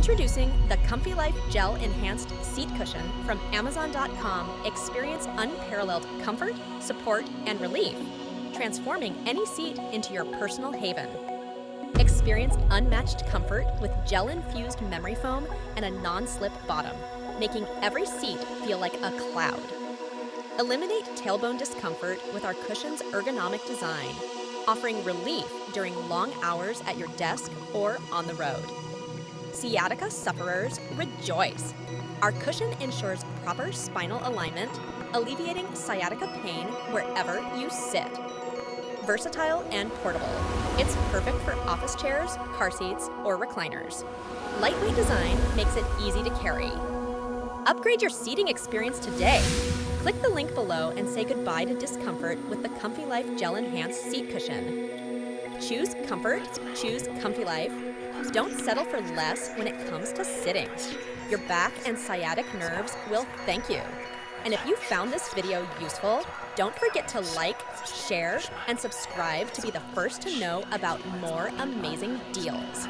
Introducing the ComfiLife Gel Enhanced Seat Cushion from Amazon.com. Experience unparalleled comfort, support, and relief, transforming any seat into your personal haven. Experience unmatched comfort with gel-infused memory foam and a non-slip bottom, making every seat feel like a cloud. Eliminate tailbone discomfort with our cushion's ergonomic design, offering relief during long hours at your desk or on the road. Sciatica sufferers, rejoice! Our cushion ensures proper spinal alignment, alleviating sciatica pain wherever you sit. Versatile and portable, it's perfect for office chairs, car seats, or recliners. Lightweight design makes it easy to carry. Upgrade your seating experience today. Click the link below and say goodbye to discomfort with the ComfiLife Gel Enhanced Seat Cushion. Choose comfort, choose ComfiLife. Don't settle for less when it comes to sitting. Your back and sciatic nerves will thank you. And if you found this video useful, don't forget to like, share, and subscribe to be the first to know about more amazing deals.